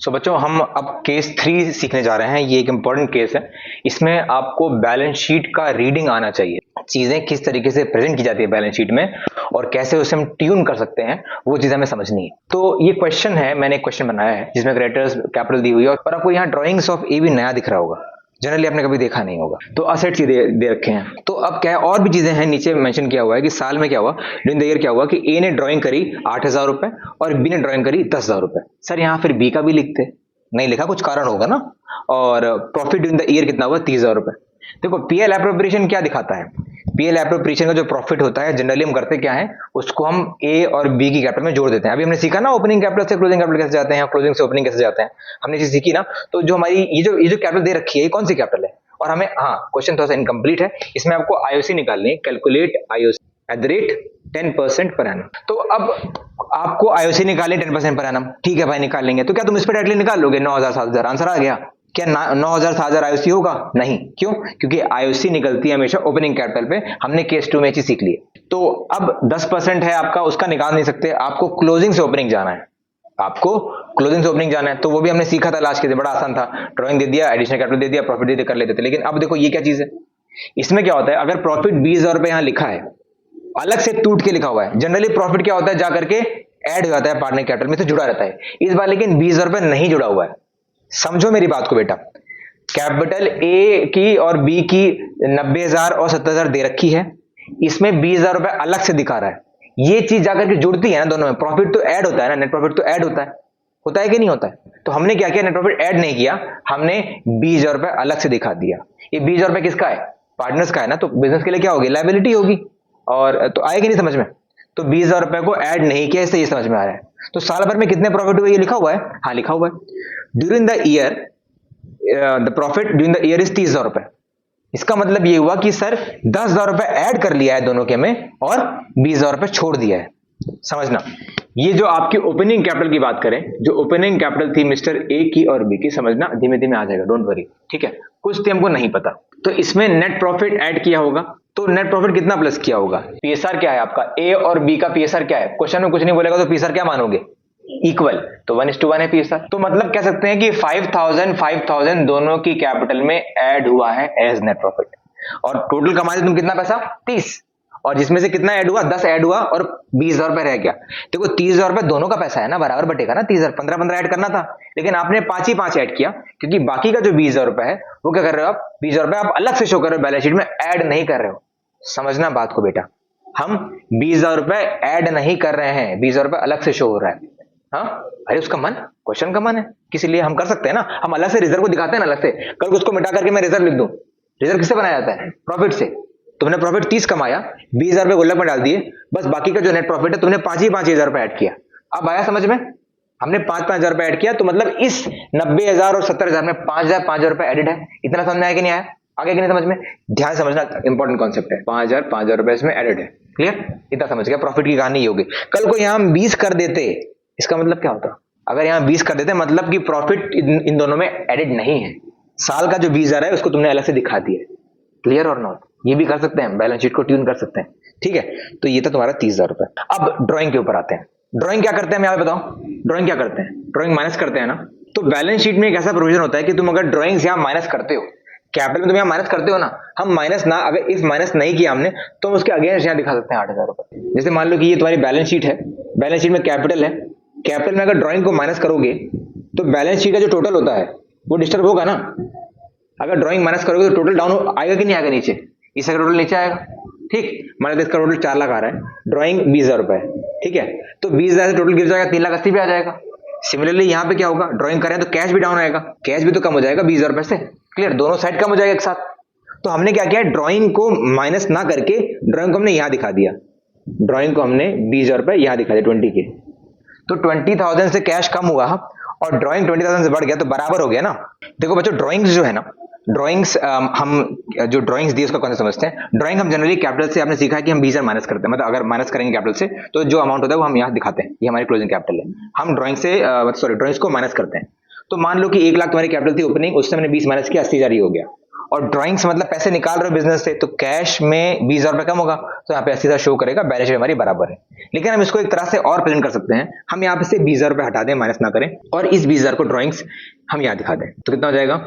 सो बच्चों हम अब केस 3 सीखने जा रहे हैं। ये एक इंपॉर्टेंट केस है। इसमें आपको बैलेंस शीट का रीडिंग आना चाहिए, चीजें किस तरीके से प्रेजेंट की जाती है बैलेंस शीट में और कैसे उसे हम ट्यून कर सकते हैं, वो चीजें हमें समझनी है। तो ये क्वेश्चन है, मैंने एक क्वेश्चन बनाया है जिसमें क्रेडिटर्स कैपिटल दी हुई है और आपको यहाँ ड्रॉइंग्स ऑफ ए भी नया दिख रहा होगा, जनरली आपने कभी देखा नहीं होगा। तो असेट्स ही दे रखे हैं। तो अब क्या है, और भी चीजें हैं, नीचे मेंशन किया हुआ है कि साल में क्या हुआ, ड्यूरिंग द ईयर क्या हुआ कि ए ने ड्राइंग करी 8,000 रुपए और बी ने ड्राइंग करी 10,000 रुपए। सर यहाँ फिर बी का भी लिखते, नहीं लिखा, कुछ कारण होगा ना। और प्रॉफिट ड्यूरिंग द ईयर कितना हुआ, 30,000 रुपए। देखो पीएल एप्रोप्रिएशन क्या दिखाता है, पीएल एप्रोप्रिएशन का जो प्रॉफिट होता है जनरली हम करते क्या है, उसको हम ए और बी की कैपिटल में जोड़ देते हैं। अभी हमने सीखा ना ओपनिंग कैपिटल से क्लोजिंग कैपिटल कैसे जाते हैं, क्लोजिंग से ओपनिंग कैसे जाते हैं, हमने चीज सीखी ना। तो जो हमारी ये जो कैपिटल दे रखी है, ये कौन सी कैपिटल है, और हमें, हाँ क्वेश्चन थोड़ा सा इनकम्प्लीट है, इसमें आपको आईओसी निकालनी है, calculate IOC at the rate 10% per annum. तो अब आपको आईओसी निकालनी 10% पर एनम, ठीक है भाई निकाल लेंगे। तो क्या तुम इस पर डायरेक्टली निकाल लोगे 9,000 7,000, आंसर आ गया। क्या 9,000 7,000 आईओसी होगा? नहीं, क्यों? क्योंकि आईओसी निकलती है हमेशा ओपनिंग कैपिटल पे। हमने केस 2 में चीज सीख ली है। तो अब 10% है आपका, उसका निकाल नहीं सकते, आपको क्लोजिंग से ओपनिंग जाना है, आपको क्लोजिंग से ओपनिंग जाना है। तो वो भी हमने सीखा था लास्ट के दिन, बड़ा आसान था, ड्राइंग दे दिया, एडिशनल कैपिटल दे दिया, प्रॉफिट दे दिया, कर लेते थे। लेकिन अब देखो ये क्या चीज है, इसमें क्या होता है, अगर प्रॉफिट 20,000 रुपए यहां लिखा है, अलग से टूट के लिखा हुआ है, जनरली प्रॉफिट क्या होता है, जाकर के ऐड हो जाता है पार्टनर कैपिटल में, तो जुड़ा रहता है। इस बार लेकिन 20,000 रुपए नहीं जुड़ा हुआ है। समझो मेरी बात को बेटा, कैपिटल ए की और बी की 90,000 और 70,000 दे रखी है, इसमें 20,000 रुपए अलग से दिखा रहा है। ये चीज जाकर के जुड़ती है ना दोनों में, प्रॉफिट तो ऐड होता है ना, नेट प्रॉफिट तो ऐड होता है कि नहीं होता है। तो हमने क्या किया, नेट प्रॉफिट ऐड नहीं किया, हमने 20,000 रुपए अलग से दिखा दिया। ये 20,000 रुपए किसका है, पार्टनर्स का है ना, तो बिजनेस के लिए क्या होगी, लायबिलिटी होगी। और तो आए कि नहीं समझ में। तो 20,000 रुपए को ऐड नहीं किया, इससे ये समझ में आ रहा है। तो साल भर में कितने प्रॉफिट हुए ये लिखा हुआ है, हाँ लिखा हुआ है। During the year the profit during the year is 30,000 रुपए। इसका मतलब ये हुआ कि सर 10,000 रुपए ऐड कर लिया है दोनों के में और 20,000 रुपए छोड़ दिया है। समझना, ये जो आपकी ओपनिंग कैपिटल की बात करें, जो ओपनिंग कैपिटल थी मिस्टर ए की और बी की, समझना धीमे धीमे आ जाएगा, डोंट वरी, ठीक है। कुछ तो हमको नहीं पता, तो इसमें नेट प्रॉफिट ऐड किया होगा, तो नेट प्रॉफिट कितना प्लस किया होगा, पीएसआर क्या है आपका, ए और बी का पीएसआर क्या है, क्वेश्चन में कुछ नहीं बोलेगा तो पीएसआर क्या मानोगे, इक्वल, तो 1:1 है पीएसआर। तो मतलब कह सकते हैं कि 5,000 दोनों की कैपिटल में ऐड हुआ है एज नेट प्रॉफिट, और टोटल कमाए तुम कितना पैसा, 30, और जिसमें से कितना ऐड हुआ, 10 ऐड हुआ और 20,000 रुपए रह गया। देखो 30,000 रुपए दोनों का पैसा है ना, बराबर बटेगा ना, 30,000 15 ऐड करना था, लेकिन आपने 5 ही 5 ऐड किया, क्योंकि बाकी का जो 20,000 रुपए है वो क्या कर रहे हो आप, 20,000 रुपए आप अलग से शो कर रहे हो बैलेंस शीट में, ऐड नहीं कर रहे हो। समझना बात को बेटा, हम 20,000 रुपए ऐड नहीं कर रहे हैं, 20,000 रुपए अलग से शो हो रहा है। हाँ अरे उसका मन, क्वेश्चन का मन है, किसी लिए हम कर सकते हैं ना, हम अलग से रिजर्व को दिखाते हैं ना अलग से, कल उसको मिटा करके मैं रिजर्व लिख दूं। रिजर्व किससे बनाया जाता है, प्रॉफिट से। तुमने प्रॉफिट 30 कमाया, 20,000 रुपए गुल्लक में डाल दिए, बस बाकी का जो नेट प्रॉफिट है तुमने 5,000 रुपए ऐड किया। अब आया समझ में, हमने 5,000 रुपए ऐड किया, तो मतलब इस 90,000 और 70,000 में 5,000 रुपए एडेड है। इतना समझ में आया कि नहीं आया, आगे कि नहीं समझ में, ध्यान समझना, इंपॉर्टेंट कॉन्सेप्ट है। 5,000 रुपए इसमें एडेड है, क्लियर, इतना समझ गया। प्रॉफिट की कहानी ये होगी। कल को यहां हम 20 कर देते, इसका मतलब क्या होता, अगर यहां 20 कर देते मतलब कि प्रॉफिट इन दोनों में एडेड नहीं है, साल का जो 20,000 है उसको तुमने अलग से दिखा दिया, क्लियर और नॉट। ये भी कर सकते हैं, बैलेंस शीट को ट्यून कर सकते हैं, ठीक है। तो ये था तुम्हारा 30,000 रुपए। अब ड्राइंग के ऊपर आते हैं। ड्राइंग क्या करते हैं, मैं बताऊं, ड्राइंग क्या करते हैं, ड्राइंग माइनस करते हैं ना। तो बैलेंस शीट में एक ऐसा प्रोविजन होता है कि तुम अगर ड्राइंग्स यहां माइनस करते हो, कैपिटल में तुम यहां माइनस करते हो ना, हम माइनस ना, अगर इफ माइनस नहीं किया हमने, तो उसके अगेंस्ट यहां दिखा सकते हैं 8,000 रुपए। जैसे मान लो कि ये तुम्हारी बैलेंस शीट है, बैलेंस शीट में कैपिटल है, कैपिटल में अगर ड्राइंग को माइनस करोगे तो बैलेंस शीट का जो टोटल होता है वो डिस्टर्ब होगा ना। अगर ड्राइंग माइनस करोगे तो टोटल डाउन आएगा कि नहीं आएगा, नीचे, इसका टोटल नीचे आएगा, ठीक। मान लो इसका टोटल 4 लाख आ रहा है, ड्राइंग 20,000 रुपए है, ठीक है, तो 20,000 से टोटल गिर जाएगा, 3,80,000 पे आ जाएगा। सिमिलरली यहाँ पे क्या होगा, ड्राइंग करें तो कैश भी डाउन आएगा, कैश भी तो कम हो जाएगा 20,000 रुपए से, क्लियर, दोनों साइड कम हो जाएगा एक साथ। तो हमने क्या किया, ड्राइंग को माइनस ना करके ड्राइंग को हमने यहां दिखा दिया, ड्राइंग को हमने 20,000 रुपए यहां दिखा दिया 20 के। तो 20,000 से कैश कम हुआ और ड्राइंग 20,000 से बढ़ गया, तो बराबर हो गया ना। देखो बच्चों ड्राइंग्स जो है ना, ड्राइंग्स हम जो ड्राइंग्स दी उसका कॉन्सेप्ट समझते हैं। ड्राइंग हम जनरली कैपिटल से, आपने सीखा है कि हम 20,000 माइनस करते हैं, मतलब अगर माइनस करेंगे कैपिटल से तो जो अमाउंट होता है वो हम यहाँ दिखाते हैं, ये हमारी क्लोजिंग कैपिटल है। हम ड्राइंग से ड्राइंग्स को माइनस करते हैं। तो मान लो कि 1 लाख तुम्हारी कैपिटल थी ओपनिंग, उससे हमने 20 माइनस किया, 80,000 ही हो गया। और ड्राइंग्स मतलब पैसे निकाल रहे हो बिजनेस से, तो कैश में 20,000 रुपए कम होगा, तो यहाँ पे 80,000 शो करेगा, बैलेंस शीट हमारी बराबर है। लेकिन हम इसको एक तरह से और प्रेजेंट कर सकते हैं, हम यहाँ पे से 20,000 रुपए हटा दें, माइनस ना करें, और इस 20,000 को ड्राइंग्स हम यहाँ दिखा दें, तो कितना हो जाएगा,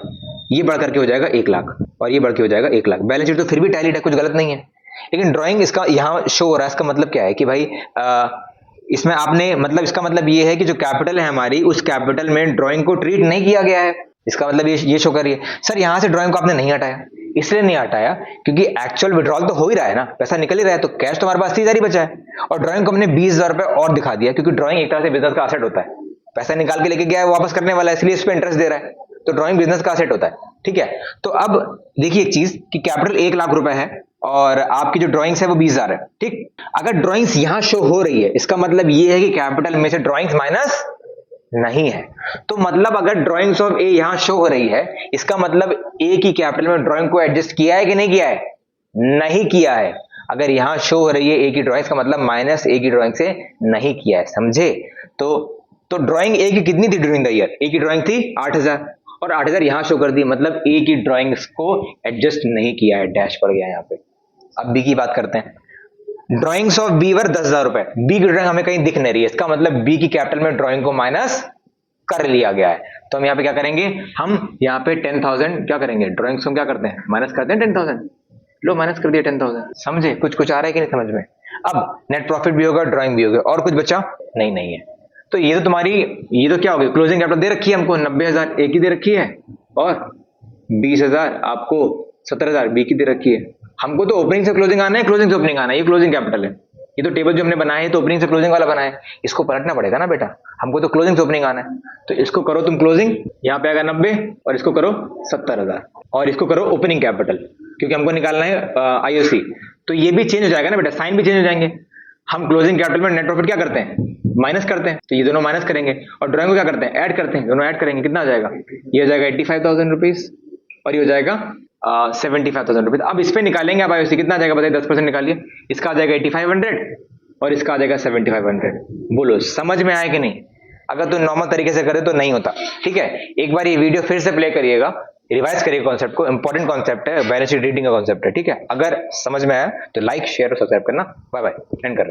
ये बढ़ करके हो जाएगा 1 लाख, और ये बढ़ के हो जाएगा 1 लाख। बैलेंस शीट तो फिर भी टैलीड है, कुछ गलत नहीं है, लेकिन ड्राइंग इसका यहाँ शो हो रहा है। इसका मतलब क्या है कि भाई इसमें आपने मतलब इसका मतलब ये है कि जो कैपिटल है हमारी, उस कैपिटल में ड्राइंग को ट्रीट नहीं किया गया है। इसका मतलब ये शो कर रही है। सर यहाँ से ड्राइंग को आपने नहीं हटाया, इसलिए नहीं हटाया क्योंकि एक्चुअल विड्रॉल तो हो ही रहा है ना, पैसा निकल ही रहा है, तो कैश तो हमारे पास 30,000 ही बचा है, और ड्राइंग को हमने 20,000 रुपए और दिखा दिया, क्योंकि ड्राइंग एक तरह से बिजनेस का एसेट होता है, पैसा निकाल के लेके गया है, वापस करने वाला है, इसलिए इस पे इंटरेस्ट दे रहा है, तो ड्राइंग बिजनेस का एसेट होता है। ठीक है, तो अब देखिए एक चीज कि कैपिटल 1 लाख रुपए है और आपकी जो ड्राइंग्स है वो 20,000 है। ठीक, अगर ड्राइंग्स यहां शो हो रही है, इसका मतलब ये है कि कैपिटल में से ड्राइंग्स माइनस नहीं है। तो मतलब अगर ड्राइंग्स ऑफ ए यहां शो हो रही है, इसका मतलब ए की कैपिटल में ड्राइंग को एडजस्ट किया है कि नहीं किया है, नहीं किया है। अगर यहां शो हो रही है ए की ड्राइंग्स, का मतलब माइनस ए की ड्राइंग से नहीं किया है, समझे। तो ड्राइंग ए की कितनी थी ड्यूरिंग द ईयर, ए की ड्राइंग थी 8,000, और 8,000 यहां शो कर दी, मतलब ए की ड्राइंग्स को एडजस्ट नहीं किया है, डैश पड़ गया यहाँ पे। अब बी की बात करते हैं। ड्राइंग्स ऑफ बी वर 10,000 रुपए, बी की ड्राइंग हमें कहीं दिख नहीं रही है, इसका मतलब बी की कैपिटल में ड्राइंग को माइनस कर लिया गया है। तो हम यहाँ पे क्या करेंगे, हम यहाँ पे 10,000 क्या करेंगे, ड्राइंग्स को क्या करते हैं, माइनस करते हैं 10,000, लो माइनस कर दिया 10,000, समझे। कुछ आ रहा है कि नहीं समझ में। अब नेट प्रॉफिट भी होगा, ड्राइंग भी होगा, और कुछ बचा नहीं है। तो ये तो तुम्हारी, ये तो क्या हो गया, क्लोजिंग कैपिटल दे रखी है हमको 90,000 ए की दे रखी है, और 20,000 आपको 17,000 बी की दे रखी है। हमको तो ओपनिंग से क्लोजिंग आना है, क्लोजिंग से ओपनिंग आना है, ये क्लोजिंग कैपिटल है। ये तो टेबल जो हमने बनाया है तो ओपनिंग से क्लोजिंग वाला बनाया है, इसको पलटना पड़ेगा ना बेटा, हमको तो क्लोजिंग से ओपनिंग आना है। तो इसको करो तुम क्लोजिंग, यहाँ पे आएगा 90, और इसको करो 70,000, और इसको करो ओपनिंग कैपिटल, क्योंकि हमको निकालना है आईओसी। तो ये भी चेंज हो जाएगा ना बेटा, साइन भी चेंज हो जाएंगे। हम क्लोजिंग कैपिटल में नेट प्रॉफिट क्या करते हैं, माइनस करते हैं, तो ये दोनों माइनस करेंगे, और ड्राइंग को क्या करते हैं, ऐड करते हैं, दोनों ऐड करेंगे, कितना हो जाएगा, ये हो जाएगा 85,000 रुपीज, और ये हो जाएगा 75,000 रुपीज। अब इस पे निकालेंगे आप आईओसी, कितना आ जाएगा बताइए, 10% निकालिए, इसका आ जाएगा 8500 और इसका आ जाएगा 7500। बोलो समझ में आया कि नहीं। अगर तो नॉर्मल तरीके से करे तो नहीं होता। ठीक है, एक बार ये वीडियो फिर से प्ले करिएगा, रिवाइज करिए कॉन्सेप्ट को, इंपॉर्टेंट कॉन्सेप्ट है, बैलेंस शीट रीडिंग का कॉन्सेप्ट है। ठीक है, अगर समझ में आया तो लाइक शेयर और सब्सक्राइब करना। बाय बाय, एंड कर रहे हैं।